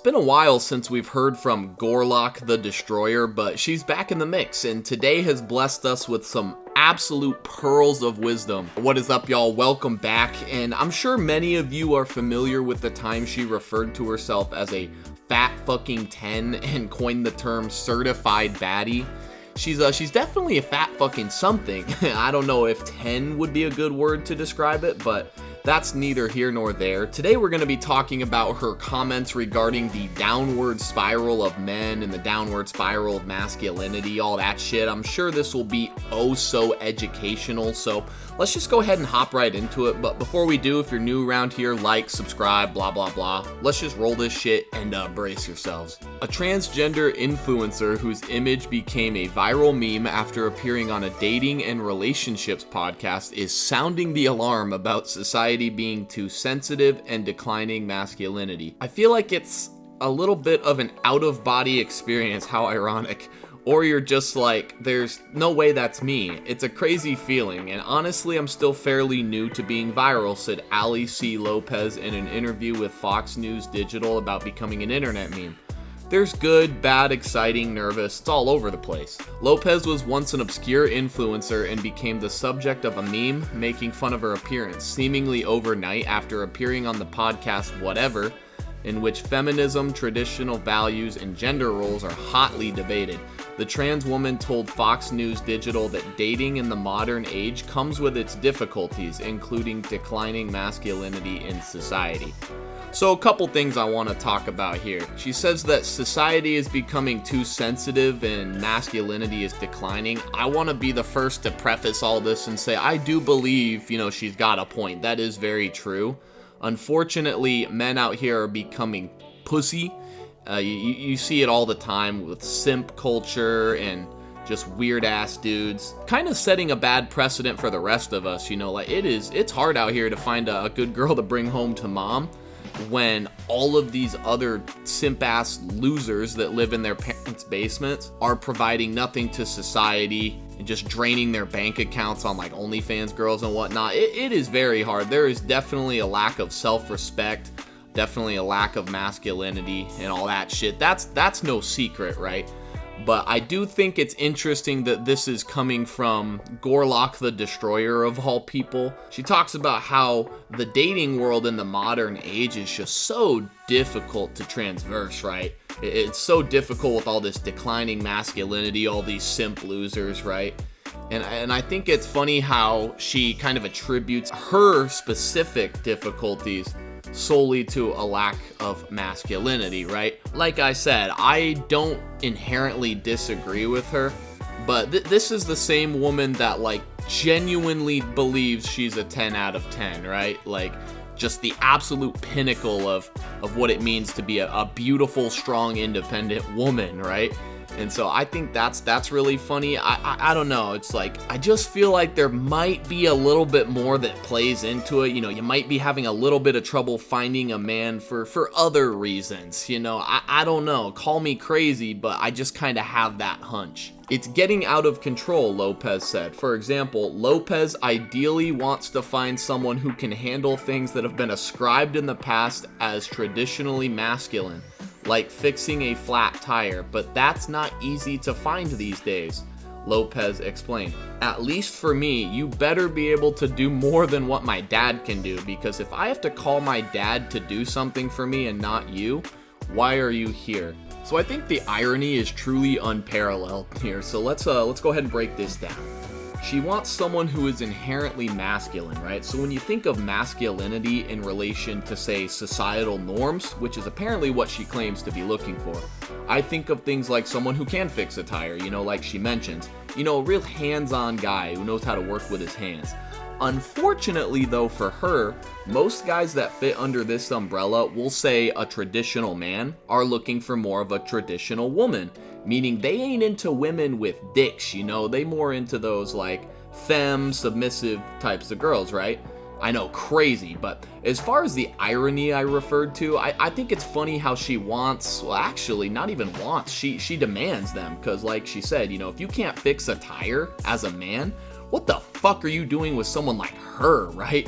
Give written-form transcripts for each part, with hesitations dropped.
been a while since we've heard from Gorlock the Destroyer, but she's back in the mix, and today has blessed us with some absolute pearls of wisdom. What is up, y'all? Welcome back, and I'm sure many of you are familiar with the time she referred to herself as a fat fucking 10 and coined the term certified baddie. She's definitely a fat fucking something. I don't know if 10 would be a good word to describe it, but that's neither here nor there. Today we're going to be talking about her comments regarding the downward spiral of men and the downward spiral of masculinity, all that shit. I'm sure this will be oh so educational, so let's just go ahead and hop right into it. But before we do, if you're new around here, like, subscribe, blah blah blah. Let's just roll this shit and brace yourselves. A transgender influencer whose image became a viral meme after appearing on a dating and relationships podcast is sounding the alarm about society being too sensitive and declining masculinity. I feel like it's a little bit of an out-of-body experience, how ironic. Or you're just like, there's no way that's me. It's a crazy feeling, and honestly, I'm still fairly new to being viral, said Ali C. Lopez in an interview with Fox News Digital about becoming an internet meme. There's good, bad, exciting, nervous, it's all over the place. Lopez was once an obscure influencer and became the subject of a meme making fun of her appearance, seemingly overnight after appearing on the podcast Whatever, in which feminism, traditional values, and gender roles are hotly debated. The trans woman told Fox News Digital that dating in the modern age comes with its difficulties, including declining masculinity in society. So a couple things I want to talk about here. She says that society is becoming too sensitive and masculinity is declining. I want to be the first to preface all this and say I do believe, she's got a point. That is very true. Unfortunately, men out here are becoming pussy. You see it all the time with simp culture and just weird ass dudes, kind of setting a bad precedent for the rest of us. It's hard out here to find a good girl to bring home to mom when all of these other simp-ass losers that live in their parents' basements are providing nothing to society and just draining their bank accounts on like OnlyFans girls and whatnot. It is very hard. There is definitely a lack of self-respect, definitely a lack of masculinity and all that shit. That's no secret, right? But I do think it's interesting that this is coming from Gorlock the Destroyer of all people. She talks about how the dating world in the modern age is just so difficult to transverse, right? It's so difficult with all this declining masculinity, all these simp losers, right? And I think it's funny how she kind of attributes her specific difficulties solely to a lack of masculinity, right? Like I said, I don't inherently disagree with her, but this is the same woman that genuinely believes she's a 10 out of 10, right? Just the absolute pinnacle of what it means to be a beautiful, strong, independent woman, right? And so I think that's really funny. I don't know. It's I just feel like there might be a little bit more that plays into it. You might be having a little bit of trouble finding a man for other reasons. I don't know. Call me crazy, but I just kind of have that hunch. It's getting out of control, Lopez said. For example, Lopez ideally wants to find someone who can handle things that have been ascribed in the past as traditionally masculine, like fixing a flat tire, but that's not easy to find these days, Lopez explained. At least for me, you better be able to do more than what my dad can do, because if I have to call my dad to do something for me and not you, why are you here? So I think the irony is truly unparalleled here, so let's go ahead and break this down. She wants someone who is inherently masculine, right? So when you think of masculinity in relation to, say, societal norms, which is apparently what she claims to be looking for, I think of things like someone who can fix a tire, like she mentions. A real hands-on guy who knows how to work with his hands. Unfortunately, though, for her, most guys that fit under this umbrella, we'll say a traditional man, are looking for more of a traditional woman. Meaning they ain't into women with dicks, they more into those femme, submissive types of girls, right? I know, crazy, but as far as the irony I referred to, I think it's funny how she wants, well actually not even wants, she demands them, because like she said, if you can't fix a tire as a man, what the fuck are you doing with someone like her, right?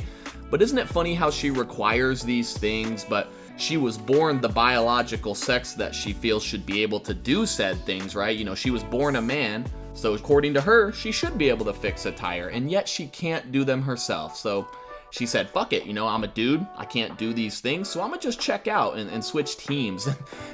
But isn't it funny how she requires these things, but she was born the biological sex that she feels should be able to do said things, right? You know, she was born a man, so according to her, she should be able to fix a tire, and yet she can't do them herself. So she said, fuck it, you know, I'm a dude, I can't do these things, so I'm gonna just check out and switch teams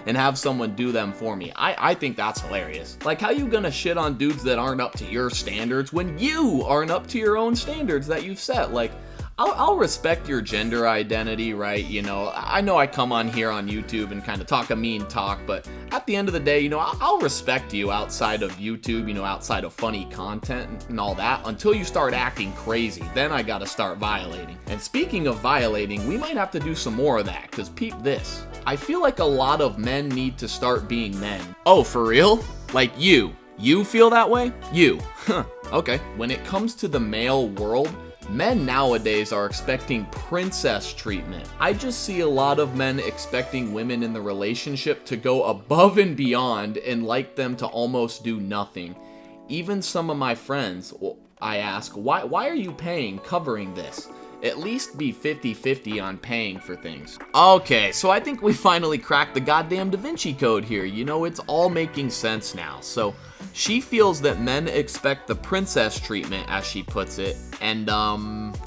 and have someone do them for me. I think that's hilarious. Like, how you gonna shit on dudes that aren't up to your standards when you aren't up to your own standards that you've set? Like, I'll respect your gender identity, right? You know I come on here on YouTube and kind of talk a mean talk, but at the end of the day, you know, I'll respect you outside of YouTube, you know, outside of funny content and all that, until you start acting crazy. Then I gotta start violating. And speaking of violating, we might have to do some more of that, because peep this. I feel like a lot of men need to start being men. Oh, for real? Like you? You feel that way? You? Huh, okay. When it comes to the male world, men nowadays are expecting princess treatment. I just see a lot of men expecting women in the relationship to go above and beyond and like them to almost do nothing. Even some of my friends, I ask, why are you paying, covering this? At least be 50-50 on paying for things. Okay, so I think we finally cracked the goddamn Da Vinci Code here. You know, it's all making sense now. So she feels that men expect the princess treatment, as she puts it. And,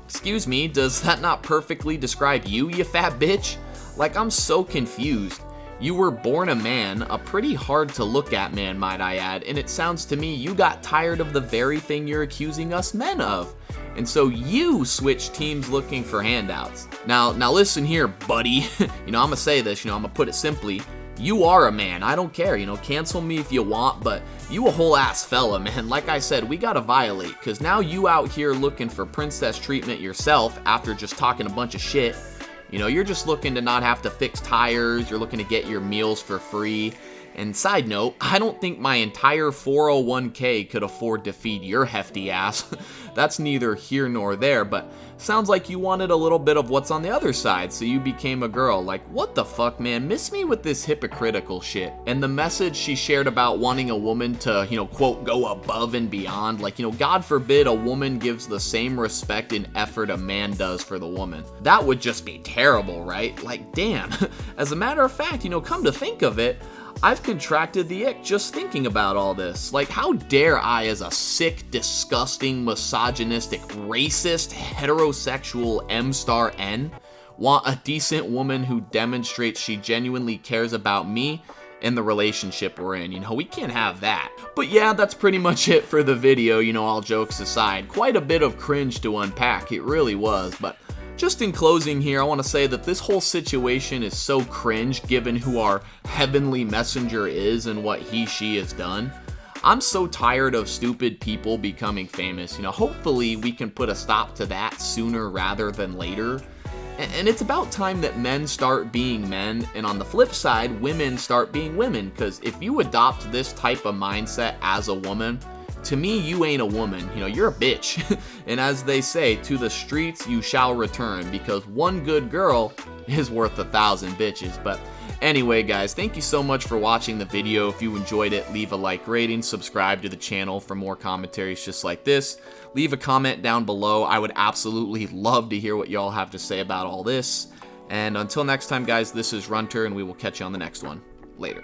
excuse me, does that not perfectly describe you fat bitch? Like, I'm so confused. You were born a man, a pretty hard to look at man, might I add, and it sounds to me you got tired of the very thing you're accusing us men of. And so you switched teams looking for handouts. Now listen here, buddy. You know, I'm gonna say this, you know, I'm gonna put it simply. You are a man, I don't care, you know, cancel me if you want, but you a whole ass fella, man. Like I said, we gotta violate, cause now you out here looking for princess treatment yourself after just talking a bunch of shit. You know, you're just looking to not have to fix tires, you're looking to get your meals for free. And side note, I don't think my entire 401k could afford to feed your hefty ass. That's neither here nor there, but sounds like you wanted a little bit of what's on the other side, so you became a girl. Like, what the fuck, man? Miss me with this hypocritical shit. And the message she shared about wanting a woman to, you know, quote, go above and beyond. Like, you know, God forbid a woman gives the same respect and effort a man does for the woman. That would just be terrible, right? Like, damn. As a matter of fact, you know, come to think of it, I've contracted the ick just thinking about all this. Like, how dare I, as a sick, disgusting, misogynistic, racist, heterosexual M*N, want a decent woman who demonstrates she genuinely cares about me and the relationship we're in. You know, we can't have that. But yeah, that's pretty much it for the video, you know, all jokes aside. Quite a bit of cringe to unpack, it really was, but just in closing here, I want to say that this whole situation is so cringe given who our heavenly messenger is and what she has done. I'm so tired of stupid people becoming famous. You know, hopefully we can put a stop to that sooner rather than later. And it's about time that men start being men, and on the flip side, women start being women, because if you adopt this type of mindset as a woman, to me, you ain't a woman, you know, you're a bitch. And as they say, to the streets you shall return, because one good girl is worth 1,000 bitches. But anyway, guys, thank you so much for watching the video. If you enjoyed it, leave a like rating, subscribe to the channel for more commentaries just like this. Leave a comment down below. I would absolutely love to hear what y'all have to say about all this. And until next time, guys, this is Runter, and we will catch you on the next one. Later.